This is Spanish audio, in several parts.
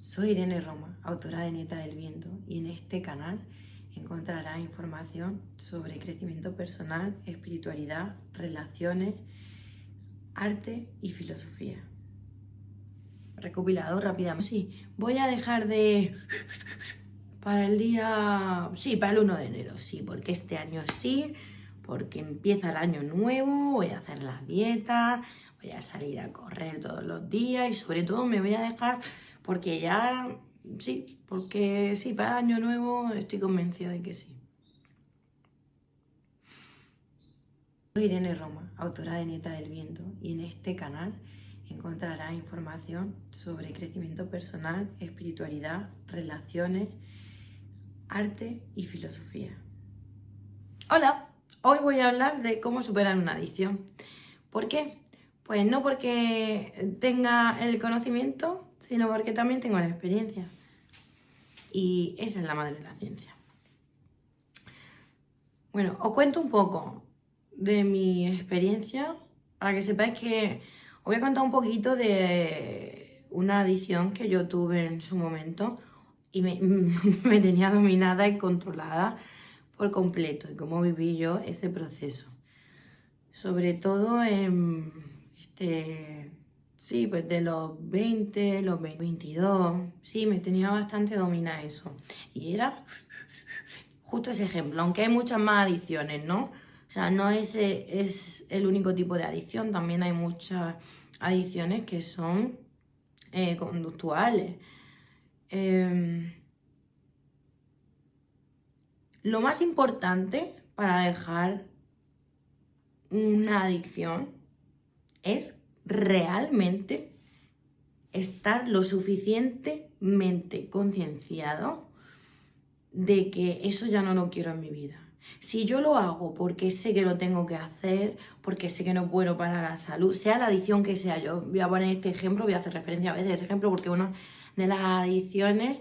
Soy Irene Roma, autora de Nieta del Viento, y en este canal encontrarás información sobre crecimiento personal, espiritualidad, relaciones, arte y filosofía. Recopilado rápidamente. Sí, voy a dejar de... para el día... sí, para el 1 de enero, sí, porque este año sí, porque empieza el año nuevo, voy a hacer la dieta, voy a salir a correr todos los días y sobre todo me voy a dejar porque ya... sí, porque sí, para el año nuevo estoy convencida de que sí. Soy Irene Roma, autora de Nieta del Viento, y en este canal encontrarás información sobre crecimiento personal, espiritualidad, relaciones, arte y filosofía. Hola, hoy voy a hablar de cómo superar una adicción. ¿Por qué? Pues no porque tenga el conocimiento, sino porque también tengo la experiencia. Y esa es la madre de la ciencia. Bueno, os cuento un poco de mi experiencia para que sepáis que os voy a contar un poquito de una adicción que yo tuve en su momento y me tenía dominada y controlada por completo y cómo viví yo ese proceso. Sobre todo sí, pues de los 20, los 22, sí, me tenía bastante dominada eso. Y era justo ese ejemplo, aunque hay muchas más adicciones, ¿no? O sea, no es el único tipo de adicción, también hay muchas adicciones que son conductuales. Lo más importante para dejar una adicción es realmente estar lo suficientemente concienciado de que eso ya no lo quiero en mi vida. Si yo lo hago porque sé que lo tengo que hacer, porque sé que no es bueno para la salud, sea la adicción que sea, yo voy a poner este ejemplo, voy a hacer referencia a veces a ese ejemplo porque una de las adicciones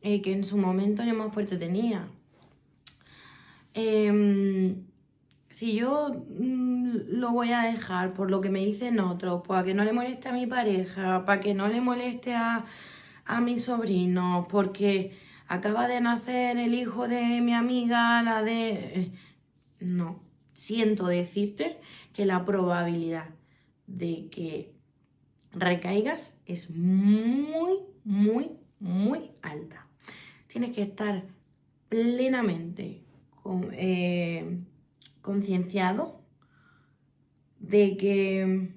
que en su momento yo más fuerte tenía. Si yo lo voy a dejar por lo que me dicen otros, para que no le moleste a mi pareja, para que no le moleste a mis sobrinos, porque acaba de nacer el hijo de mi amiga, la de... No, siento decirte que la probabilidad de que recaigas es muy, muy, muy alta. Tienes que estar plenamente concienciado de que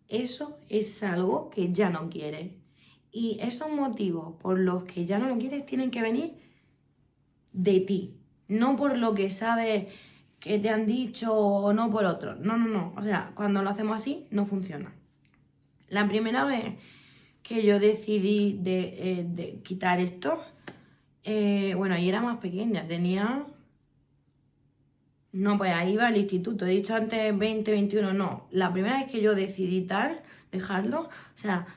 eso es algo que ya no quieres. Y esos motivos por los que ya no lo quieres tienen que venir de ti, no por lo que sabes que te han dicho o no por otro. No. O sea, cuando lo hacemos así, no funciona. La primera vez que yo decidí de quitar esto, bueno, y era más pequeña, tenía... No, pues ahí va al instituto. He dicho antes 20, 21, no. La primera vez que yo decidí dejarlo, o sea,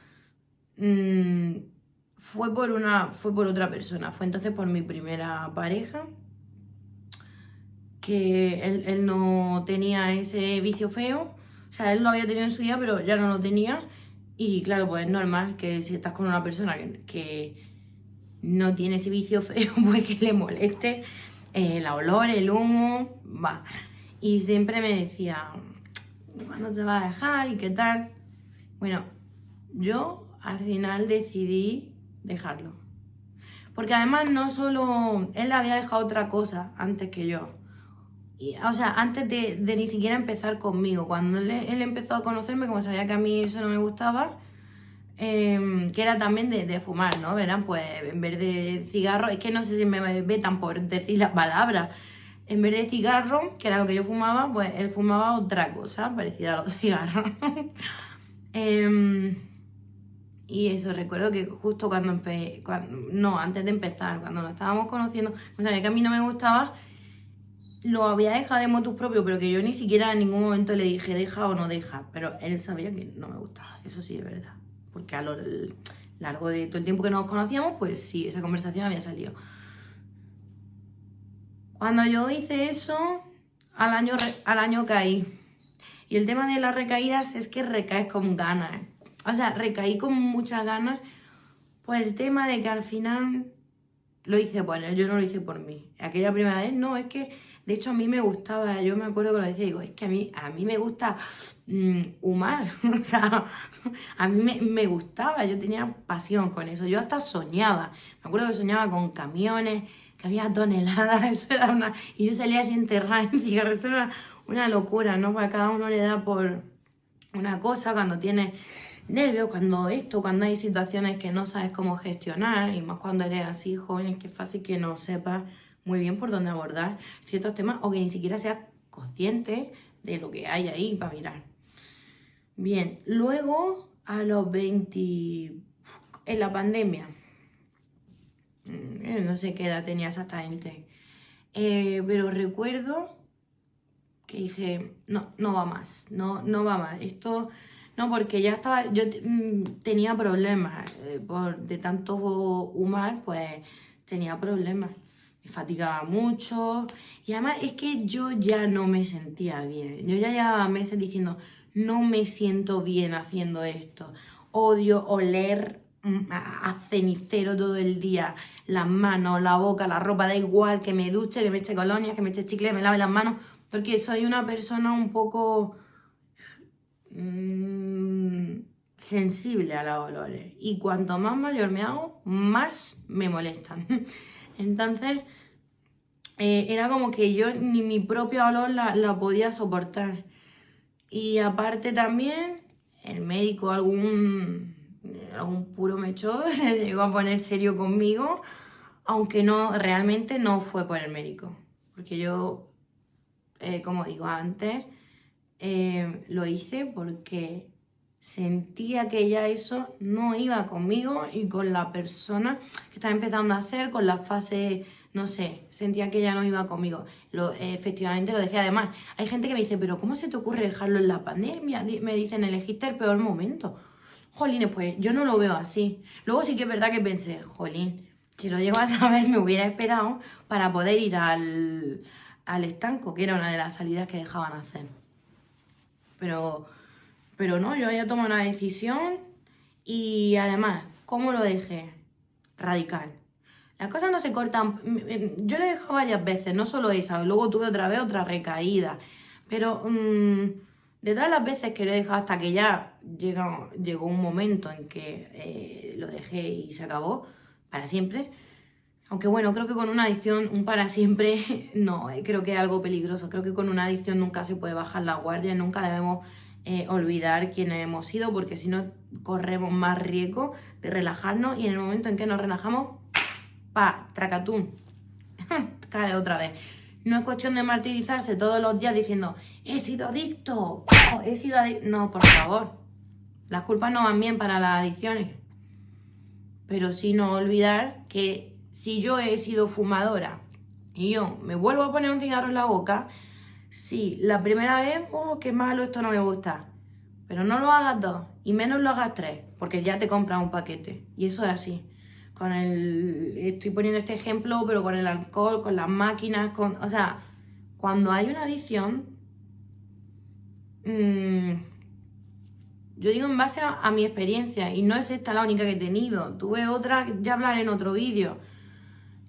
fue por otra persona. Fue entonces por mi primera pareja, que él no tenía ese vicio feo. O sea, él lo había tenido en su vida, pero ya no lo tenía. Y claro, pues es normal que si estás con una persona que no tiene ese vicio feo, pues que le moleste el olor, el humo, va. Y siempre me decía, ¿cuándo te vas a dejar y qué tal? Bueno, yo al final decidí dejarlo. Porque además no solo él había dejado otra cosa antes que yo. O sea, antes de ni siquiera empezar conmigo. Cuando él empezó a conocerme, como sabía que a mí eso no me gustaba, que era también de fumar, ¿no? Verán, pues en vez de cigarro, es que no sé si me vetan por decir la palabra, en vez de cigarro, que era lo que yo fumaba, pues él fumaba otra cosa parecida a los cigarros. Y eso, recuerdo que justo antes de empezar, cuando nos estábamos conociendo, o sea, que a mí no me gustaba, lo había dejado de motus propio, pero que yo ni siquiera en ningún momento le dije deja o no deja, pero él sabía que no me gustaba, eso sí es verdad, porque a lo largo de todo el tiempo que nos conocíamos, pues sí, esa conversación había salido. Cuando yo hice eso, al año caí. Y el tema de las recaídas es que recaes con ganas. O sea, recaí con muchas ganas Pues el tema de que al final lo hice por él, yo no lo hice por mí. Aquella primera vez, no, es que, de hecho, a mí me gustaba, yo me acuerdo que lo decía, digo, es que a mí me gusta humar, o sea, a mí me gustaba, yo tenía pasión con eso, yo hasta soñaba, me acuerdo que soñaba con camiones, que había toneladas, eso era una... Y yo salía así enterrada en cigarros, eso era una locura, ¿no? Porque a cada uno le da por una cosa cuando tiene nervios, cuando hay situaciones que no sabes cómo gestionar, y más cuando eres así joven, es que es fácil que no sepas muy bien por dónde abordar ciertos temas o que ni siquiera seas consciente de lo que hay ahí para mirar. Bien, luego a los 20, en la pandemia, no sé qué edad tenía exactamente, pero recuerdo que dije, no, no va más, no, no va más. Esto, no, porque ya estaba, yo tenía problemas, de tanto humar, pues tenía problemas. Me fatigaba mucho y además es que yo ya no me sentía bien. Yo ya llevaba meses diciendo, no me siento bien haciendo esto. Odio oler a cenicero todo el día, las manos, la boca, la ropa, da igual, que me duche, que me eche colonia, que me eche chicle, que me lave las manos, porque soy una persona un poco sensible a los olores. Y cuanto más mayor me hago, más me molestan. Entonces, era como que yo ni mi propio olor la podía soportar. Y aparte también, el médico, algún puro mechón, se llegó a poner serio conmigo, aunque no, realmente no fue por el médico. Porque yo, como digo antes, lo hice porque sentía que ya eso no iba conmigo y con la persona que estaba empezando a ser, con la fase, no sé, sentía que ya no iba conmigo. Efectivamente lo dejé. Además, hay gente que me dice, pero ¿cómo se te ocurre dejarlo en la pandemia? Me dicen, elegiste el peor momento. Jolín, pues yo no lo veo así. Luego sí que es verdad que pensé, jolín, si lo llego a saber me hubiera esperado para poder ir al estanco, que era una de las salidas que dejaban hacer. Pero no, yo había tomado una decisión y además, ¿cómo lo dejé? Radical. Las cosas no se cortan. Yo lo he dejado varias veces, no solo esa, luego tuve otra vez otra recaída. Pero de todas las veces que lo he dejado hasta que ya llegó un momento en que lo dejé y se acabó para siempre. Aunque bueno, creo que con una adicción, un para siempre, no, creo que es algo peligroso. Creo que con una adicción nunca se puede bajar la guardia, nunca debemos olvidar quiénes hemos sido, porque si no corremos más riesgo de relajarnos y en el momento en que nos relajamos, ¡pa! Tracatún, cae otra vez. No es cuestión de martirizarse todos los días diciendo, he sido adicto, oh, he sido adicto. No, por favor, las culpas no van bien para las adicciones. Pero sí no olvidar que si yo he sido fumadora y yo me vuelvo a poner un cigarro en la boca, sí, la primera vez, oh, qué malo, esto no me gusta. Pero no lo hagas 2 y menos lo hagas 3, porque ya te compras un paquete. Y eso es así. Estoy poniendo este ejemplo, pero con el alcohol, con las máquinas, o sea, cuando hay una adicción, yo digo en base a mi experiencia, y no es esta la única que he tenido. Tuve otra, ya hablaré en otro vídeo,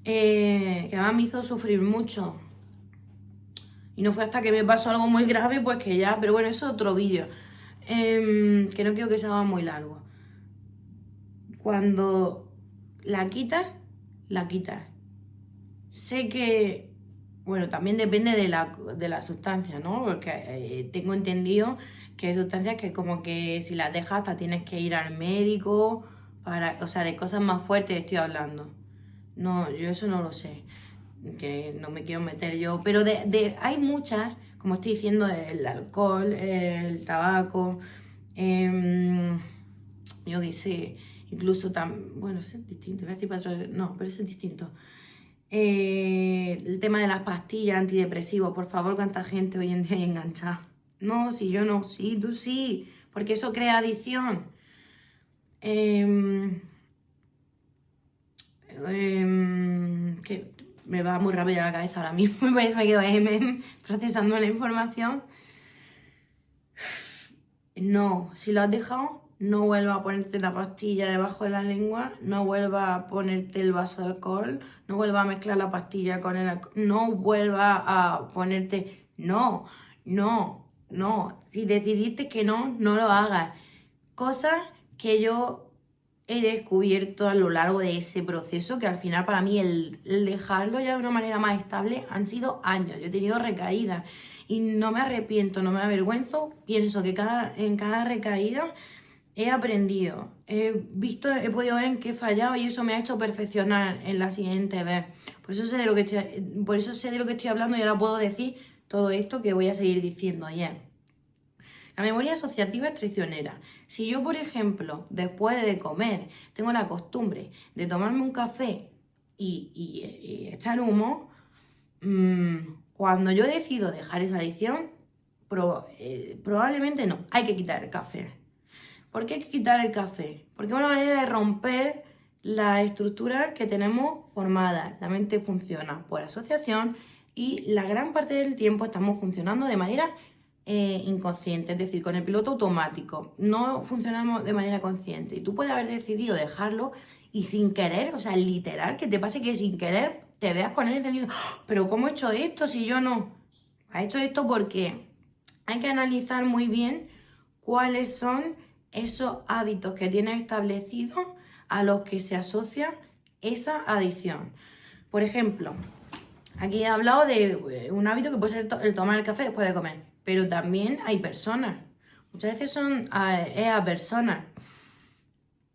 que además me hizo sufrir mucho. Y no fue hasta que me pasó algo muy grave, pues que ya, pero bueno, eso es otro vídeo, que no quiero que se haga muy largo. Cuando la quitas, la quitas. Sé que, bueno, también depende de la sustancia, ¿no? Porque tengo entendido que hay sustancias que como que si las dejas hasta tienes que ir al médico, o sea, de cosas más fuertes estoy hablando. No, yo eso no lo sé, que no me quiero meter yo, pero hay muchas, como estoy diciendo, el alcohol, el tabaco, yo qué sé, incluso bueno, eso es distinto, no, pero eso es distinto. El tema de las pastillas antidepresivos, por favor, cuánta gente hoy en día hay enganchada. No, si yo no, sí, tú sí, porque eso crea adicción. Que me va muy rápido la cabeza ahora mismo, por eso me quedo procesando la información. No, si lo has dejado, no vuelvas a ponerte la pastilla debajo de la lengua, no vuelvas a ponerte el vaso de alcohol, no vuelvas a mezclar la pastilla con el alcohol, no vuelvas a ponerte... No, no, no. Si decidiste que no, no lo hagas. Cosas que yo he descubierto a lo largo de ese proceso, que al final para mí el dejarlo ya de una manera más estable han sido años. Yo he tenido recaídas y no me arrepiento, no me avergüenzo. Pienso que en cada recaída he aprendido, he podido ver en qué he fallado y eso me ha hecho perfeccionar en la siguiente vez. Por eso sé de lo que estoy hablando y ahora puedo decir todo esto que voy a seguir diciendo ayer. La memoria asociativa es traicionera. Si yo, por ejemplo, después de comer, tengo la costumbre de tomarme un café y echar humo, cuando yo decido dejar esa adicción, probablemente no, hay que quitar el café. ¿Por qué hay que quitar el café? Porque es una manera de romper las estructuras que tenemos formadas. La mente funciona por asociación y la gran parte del tiempo estamos funcionando de manera inconsciente, es decir, con el piloto automático. No funcionamos de manera consciente. Y tú puedes haber decidido dejarlo y sin querer, o sea, literal, que te pase que sin querer te veas con él encendido. ¡Oh! Pero ¿cómo he hecho esto si yo no? Has hecho esto porque hay que analizar muy bien cuáles son esos hábitos que tienes establecidos a los que se asocia esa adicción. Por ejemplo, aquí he hablado de un hábito que puede ser el tomar el café después de comer, pero también hay personas. Muchas veces son a personas.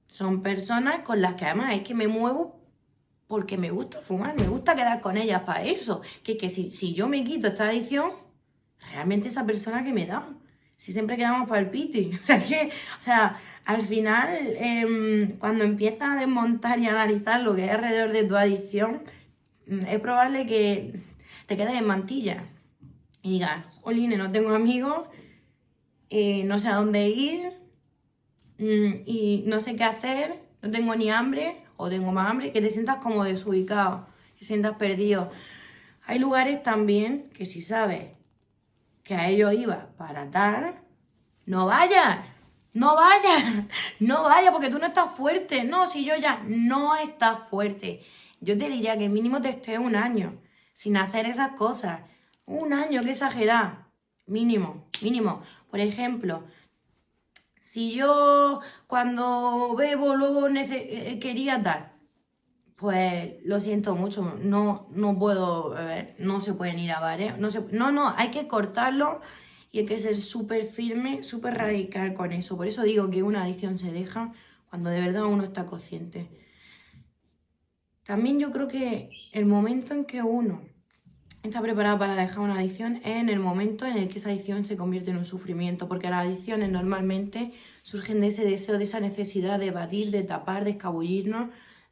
Son personas con las que además es que me muevo porque me gusta fumar, me gusta quedar con ellas para eso. Que si yo me quito esta adicción, realmente esa persona que me da. Si siempre quedamos para el piti. O sea, al final, cuando empiezas a desmontar y analizar lo que hay alrededor de tu adicción, es probable que te quedes en mantilla y digas, jolines, no tengo amigos, no sé a dónde ir y no sé qué hacer, no tengo ni hambre o tengo más hambre, que te sientas como desubicado, que te sientas perdido. Hay lugares también que si sabes que a ellos iba para tal, no vayas, no vayas, no vayas porque tú no estás fuerte. No, si yo ya no estás fuerte. Yo te diría que mínimo te estés un año sin hacer esas cosas. Un año, qué exagerado. Mínimo, mínimo. Por ejemplo, si yo cuando bebo luego quería tal, pues lo siento mucho, no puedo beber, no se pueden ir a bares, no, hay que cortarlo y hay que ser súper firme, súper radical con eso. Por eso digo que una adicción se deja cuando de verdad uno está consciente. También yo creo que el momento en que uno está preparado para dejar una adicción es en el momento en el que esa adicción se convierte en un sufrimiento, porque las adicciones normalmente surgen de ese deseo, de esa necesidad de evadir, de tapar, de escabullirnos,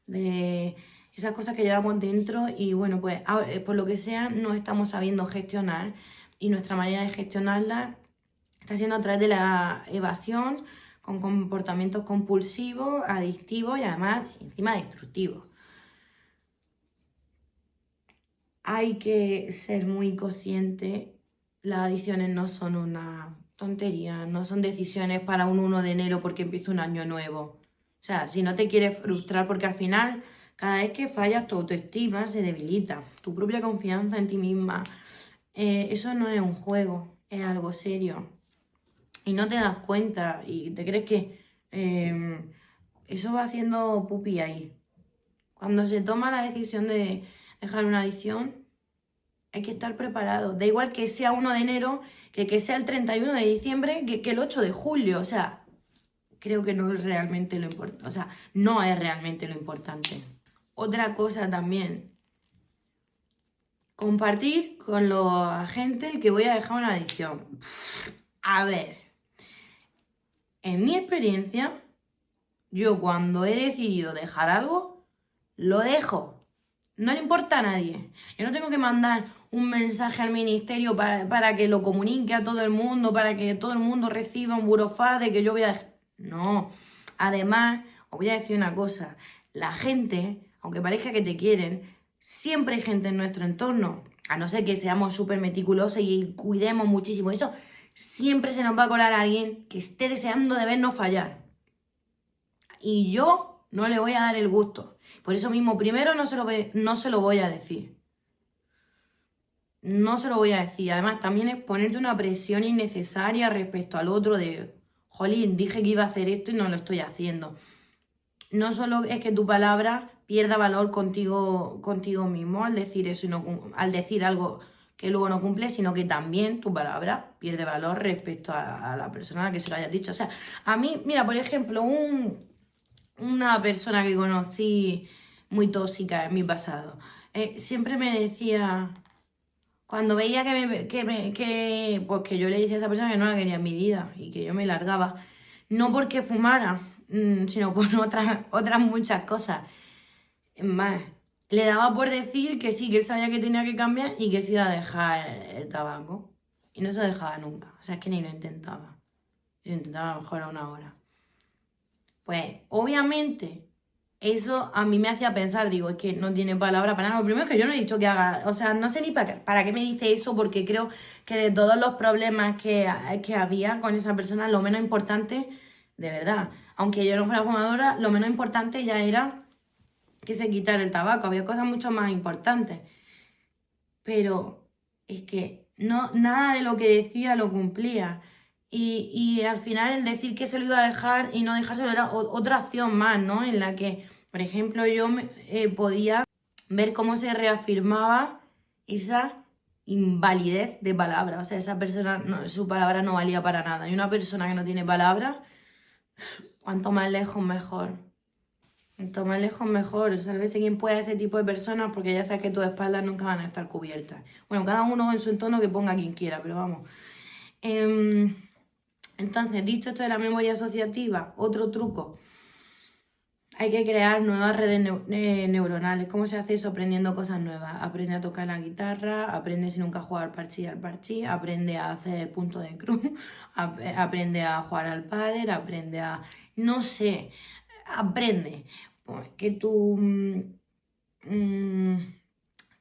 de esas cosas que llevamos dentro y bueno, pues por lo que sea no estamos sabiendo gestionar y nuestra manera de gestionarla está siendo a través de la evasión con comportamientos compulsivos, adictivos y además encima destructivos. Hay que ser muy consciente, las adicciones no son una tontería, no son decisiones para un 1 de enero porque empieza un año nuevo. O sea, si no te quieres frustrar, porque al final, cada vez que fallas, tu autoestima se debilita, tu propia confianza en ti misma. Eso no es un juego, es algo serio. Y no te das cuenta y te crees que eso va haciendo pupi ahí. Cuando se toma la decisión de dejar una adicción, hay que estar preparado. Da igual que sea 1 de enero, que sea el 31 de diciembre, que el 8 de julio. O sea, creo que no es realmente lo importante. O sea, no es realmente lo importante. Otra cosa también, compartir con la gente el que voy a dejar una adicción. A ver, en mi experiencia, yo cuando he decidido dejar algo, lo dejo. No le importa a nadie. Yo no tengo que mandar un mensaje al ministerio para que lo comunique a todo el mundo, para que todo el mundo reciba un burofax de que yo voy a dejar. No. Además, os voy a decir una cosa. La gente, aunque parezca que te quieren, siempre hay gente en nuestro entorno. A no ser que seamos súper meticulosos y cuidemos muchísimo eso, siempre se nos va a colar a alguien que esté deseando de vernos fallar. y yo no le voy a dar el gusto. Por eso mismo, primero no se lo voy a decir. No se lo voy a decir. Además, también es ponerte una presión innecesaria respecto al otro de, jolín, dije que iba a hacer esto y no lo estoy haciendo. No solo es que tu palabra pierda valor contigo mismo al decir eso y al decir algo que luego no cumple, sino que también tu palabra pierde valor respecto a la persona a la que se lo hayas dicho. O sea, a mí, mira, por ejemplo, una persona que conocí muy tóxica en mi pasado, siempre me decía, cuando veía pues que yo le decía a esa persona que no la quería en mi vida y que yo me largaba, no porque fumara, sino por otras muchas cosas. Es más, le daba por decir que sí, que él sabía que tenía que cambiar y que se iba a dejar el tabaco. Y no se dejaba nunca. O sea, es que ni lo intentaba. Lo intentaba a lo mejor a una hora. Pues, obviamente, eso a mí me hacía pensar, digo, es que no tiene palabra para nada. Lo primero es que yo no he dicho que haga, o sea, no sé ni para qué me dice eso, porque creo que de todos los problemas que había con esa persona, lo menos importante, de verdad, aunque yo no fuera fumadora, lo menos importante ya era que se quitara el tabaco, había cosas mucho más importantes. Pero es que no, nada de lo que decía lo cumplía. Y al final el decir que se lo iba a dejar y no dejárselo era otra acción más, ¿no? En la que, por ejemplo, yo podía ver cómo se reafirmaba esa invalidez de palabra. O sea, esa persona, su palabra no valía para nada. Y una persona que no tiene palabra, cuanto más lejos mejor. Cuanto más lejos mejor. Sálvese quien pueda ese tipo de personas porque ya sabes que tus espaldas nunca van a estar cubiertas. Bueno, cada uno en su entorno que ponga quien quiera, pero vamos. Entonces, dicho esto de la memoria asociativa, otro truco. Hay que crear nuevas redes neuronales. ¿Cómo se hace eso? Aprendiendo cosas nuevas. Aprende a tocar la guitarra, aprende si nunca jugar parchís al parchís, aprende a hacer punto de cruz, aprende a jugar al pádel, aprende a... No sé, aprende. Pues, que tu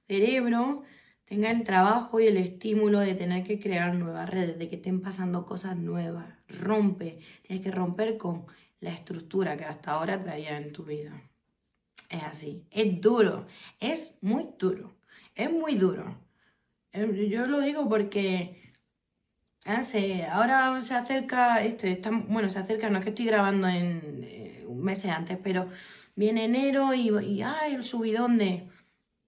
cerebro tenga el trabajo y el estímulo de tener que crear nuevas redes, de que estén pasando cosas nuevas. Rompe, tienes que romper con la estructura que hasta ahora traías en tu vida. Es así, es duro, es muy duro, es muy duro. Yo lo digo porque ahora se acerca, bueno, se acerca, no es que estoy grabando en meses antes, pero viene enero y el subidón de,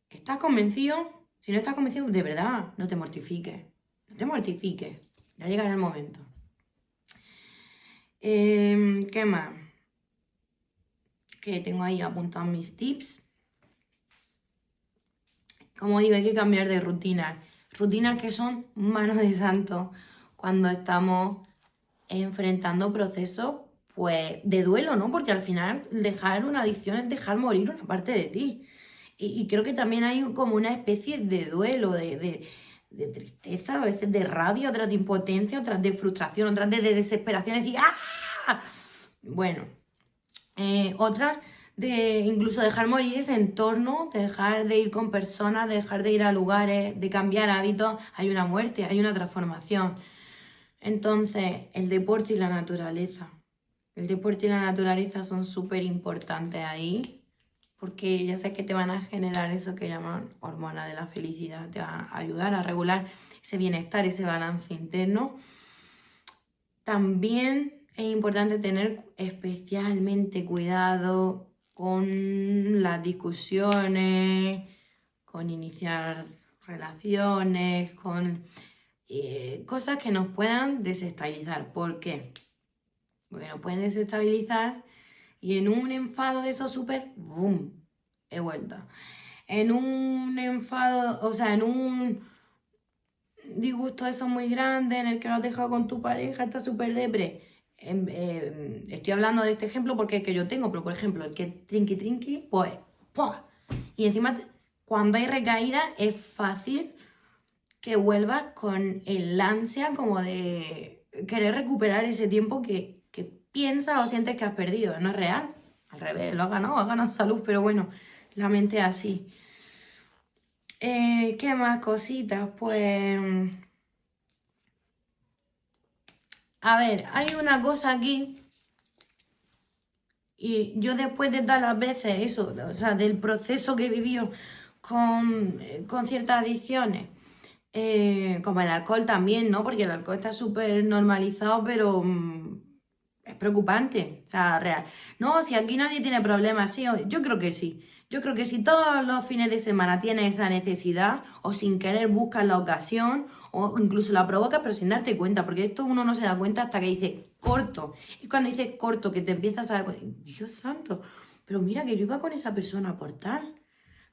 ¿estás convencido? Si no estás convencido, de verdad, no te mortifiques, no te mortifiques, ya llegará el momento. ¿Qué más? Que tengo ahí apuntados mis tips. Como digo, hay que cambiar de rutina. Rutinas que son manos de santo cuando estamos enfrentando procesos pues, de duelo, ¿no? Porque al final dejar una adicción es dejar morir una parte de ti. Y creo que también hay como una especie de duelo, de tristeza, a veces de rabia, otras de impotencia, otras de frustración, otras de desesperación, de decir ¡ah! Bueno, otras de incluso dejar morir ese entorno, de dejar de ir con personas, de dejar de ir a lugares, de cambiar hábitos. Hay una muerte, hay una transformación. Entonces, el deporte y la naturaleza. El deporte y la naturaleza son súper importantes ahí, porque ya sabes que te van a generar eso que llaman hormona de la felicidad, te va a ayudar a regular ese bienestar, ese balance interno. También es importante tener especialmente cuidado con las discusiones, con iniciar relaciones, con cosas que nos puedan desestabilizar. ¿Por qué? Porque nos pueden desestabilizar y en un enfado de eso súper, ¡boom!, he vuelto. En un enfado, o sea, en un disgusto eso muy grande, en el que lo has dejado con tu pareja, está súper depre. Estoy hablando de este ejemplo porque es que yo tengo, pero por ejemplo, el que trinqui, pues, ¡pua! Y encima, cuando hay recaída, es fácil que vuelvas con el ansia como de querer recuperar ese tiempo que piensas o sientes que has perdido. No es real, al revés, lo has ganado salud, pero bueno, la mente es así. ¿Qué más cositas? Pues... A ver, hay una cosa aquí Y yo después de todas las veces eso, o sea, del proceso que he vivido con ciertas adicciones, como el alcohol también, ¿no? Porque el alcohol está súper normalizado, pero es preocupante, o sea, real. No, si aquí nadie tiene problemas, sí, yo creo que sí. Yo creo que si todos los fines de semana tienes esa necesidad, o sin querer buscas la ocasión, o incluso la provocas, pero sin darte cuenta, porque esto uno no se da cuenta hasta que dice corto. Y cuando dices corto, que te empiezas a dar cuenta, Dios santo, pero mira que yo iba con esa persona por tal,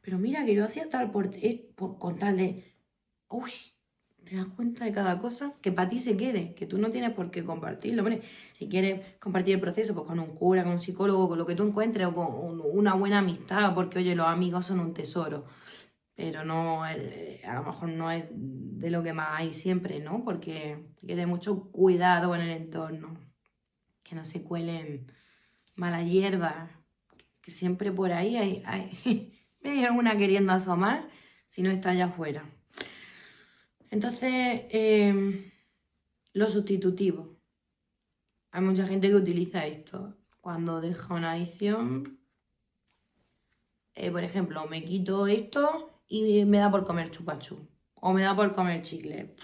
pero mira que yo hacía tal con tal de, uy, te das cuenta de cada cosa que para ti se quede, que tú no tienes por qué compartirlo. Hombre, si quieres compartir el proceso pues con un cura, con un psicólogo, con lo que tú encuentres o con una buena amistad, porque oye, los amigos son un tesoro, pero no, a lo mejor no es de lo que más hay siempre, ¿no? Porque hay que tener mucho cuidado con el entorno, que no se cuelen malas hierbas, que siempre por ahí hay alguna queriendo asomar si no está allá afuera. Entonces, lo sustitutivo. Hay mucha gente que utiliza esto. Cuando deja una adicción, por ejemplo, me quito esto y me da por comer chupachú. O me da por comer chicle.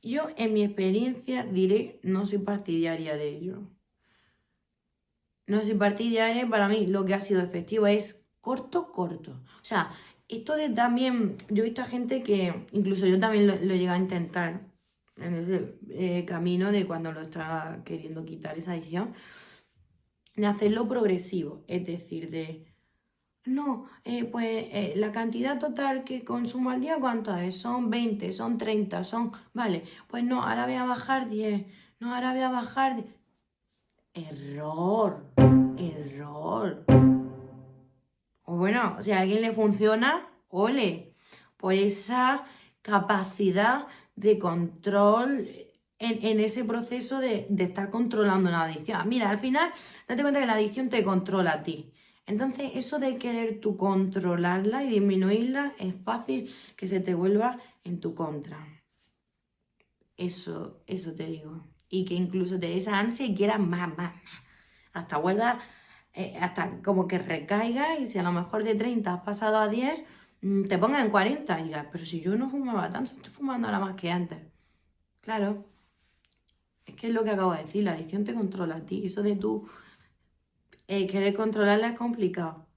Yo, en mi experiencia, diré, no soy partidaria de ello. No soy partidaria, para mí lo que ha sido efectivo es corto, corto. O sea, esto de también, yo he visto a gente que, incluso yo también lo he llegado a intentar en ese camino de cuando lo estaba queriendo quitar esa adicción, de hacerlo progresivo, es decir, de, no, pues la cantidad total que consumo al día, ¿cuánto es? Son 20, son 30, son, vale, pues no, ahora voy a bajar 10, no, ahora voy a bajar 10. Error, error. O bueno, si a alguien le funciona, ole, por esa capacidad de control en ese proceso de estar controlando una adicción. Mira, al final, date cuenta que la adicción te controla a ti. Entonces, eso de querer tú controlarla y disminuirla, es fácil que se te vuelva en tu contra. Eso te digo. Y que incluso te dé esa ansia y quieras más. Hasta vuelva, hasta como que recaiga y si a lo mejor de 30 has pasado a 10, te pongas en 40 y digas, pero si yo no fumaba tanto, estoy fumando ahora más que antes. Claro, es que es lo que acabo de decir, la adicción te controla a ti. Eso de tú querer controlarla es complicado.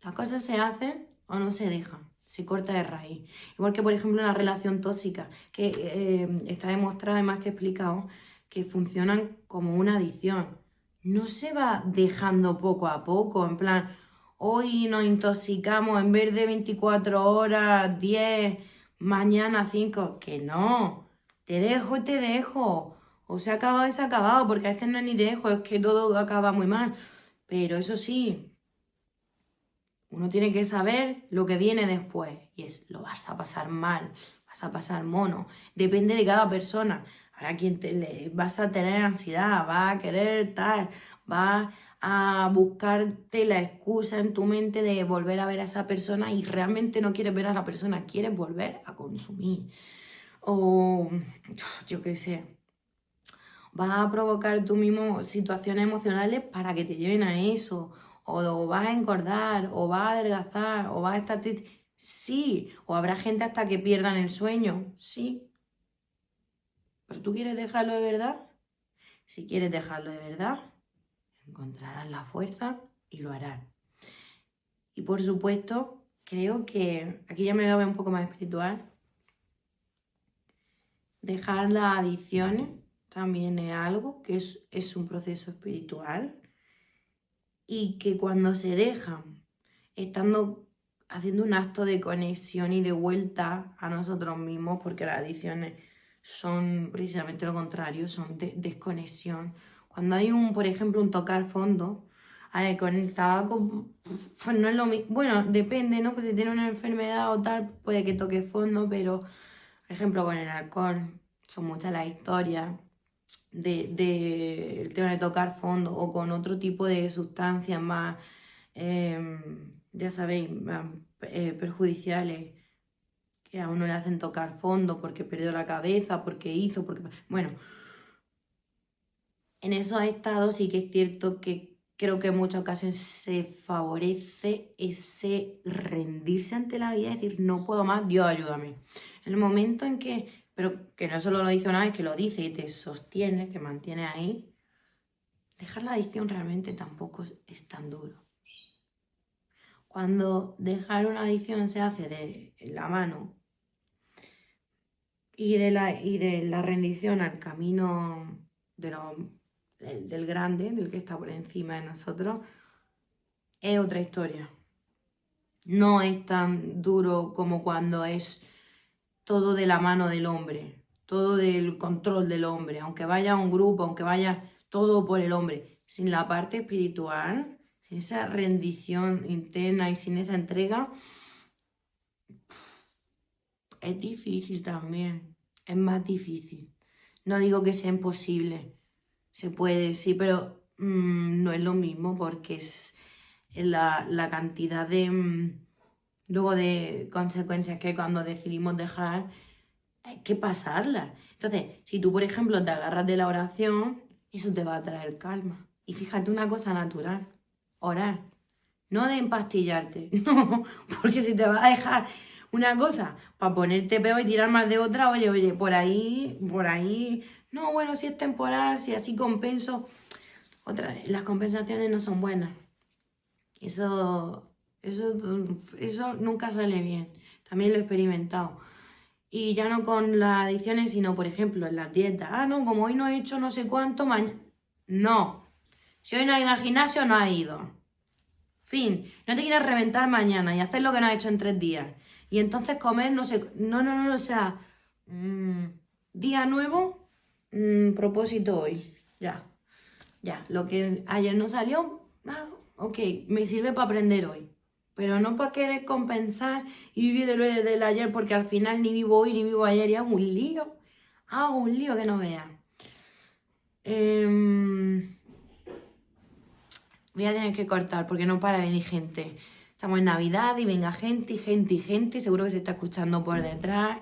Las cosas se hacen o no se dejan, se corta de raíz. Igual que, por ejemplo, una relación tóxica, que está demostrado y más que explicado, que funcionan como una adicción. No se va dejando poco a poco, en plan, hoy nos intoxicamos en vez de 24 horas, 10, mañana 5, que no, te dejo y te dejo. O se ha acabado y se ha acabado, porque a veces no es ni te dejo, es que todo acaba muy mal. Pero eso sí, uno tiene que saber lo que viene después y es, lo vas a pasar mal, vas a pasar mono, depende de cada persona. Ahora vas a tener ansiedad, vas a querer tal, vas a buscarte la excusa en tu mente de volver a ver a esa persona y realmente no quieres ver a la persona, quieres volver a consumir. O yo qué sé, vas a provocar tú mismo situaciones emocionales para que te lleven a eso, o vas a engordar, o vas a adelgazar, o vas a estar triste. Sí, o habrá gente hasta que pierdan el sueño, sí. ¿Pero tú quieres dejarlo de verdad? Si quieres dejarlo de verdad, encontrarás la fuerza y lo harás. Y por supuesto, creo que aquí ya me voy a ver un poco más espiritual. Dejar las adicciones también es algo que es un proceso espiritual y que cuando se dejan, estando haciendo un acto de conexión y de vuelta a nosotros mismos, porque las adicciones son precisamente lo contrario, son desconexión. Cuando hay por ejemplo, un tocar fondo, con el tabaco, pues no es lo mismo. Bueno, depende, ¿no? Pues si tiene una enfermedad o tal, puede que toque fondo, pero, por ejemplo, con el alcohol, son muchas las historias el tema de tocar fondo o con otro tipo de sustancias más, ya sabéis, más perjudiciales que a uno le hacen tocar fondo porque perdió la cabeza, porque Bueno, en esos estados sí que es cierto que creo que en muchas ocasiones se favorece ese rendirse ante la vida y decir, no puedo más, Dios ayúdame. En el momento en que, pero que no solo lo dice una vez, que lo dice y te sostiene, te mantiene ahí, dejar la adicción realmente tampoco es tan duro. Cuando dejar una adicción se hace de la mano y de la rendición al camino del grande, del que está por encima de nosotros, es otra historia. No es tan duro como cuando es todo de la mano del hombre, todo del control del hombre, aunque vaya a un grupo, aunque vaya todo por el hombre, sin la parte espiritual, sin esa rendición interna y sin esa entrega, es difícil también, es más difícil. No digo que sea imposible, se puede, sí, pero no es lo mismo porque es la cantidad luego de consecuencias que cuando decidimos dejar, hay que pasarlas. Entonces, si tú, por ejemplo, te agarras de la oración, eso te va a traer calma. Y fíjate una cosa natural, orar. No de empastillarte, no, porque si te vas a dejar una cosa para ponerte peor y tirar más de otra, oye, por ahí, no, bueno, si es temporal, si así compenso, las compensaciones no son buenas. Eso nunca sale bien, también lo he experimentado. Y ya no con las adicciones, sino, por ejemplo, en las dietas. Ah, no, como hoy no he hecho no sé cuánto, mañana... No, si hoy no has ido al gimnasio, no has ido. Fin, no te quieres reventar mañana y hacer lo que no has hecho en 3 días. Y entonces comer, no sé, no, o sea, día nuevo, propósito hoy. Ya, lo que ayer no salió, ok, me sirve para aprender hoy. Pero no para querer compensar y vivir del ayer, porque al final ni vivo hoy ni vivo ayer y hago un lío que no veas. Voy a tener que cortar porque no para de venir gente. Estamos en Navidad y venga gente y gente y gente. Seguro que se está escuchando por detrás.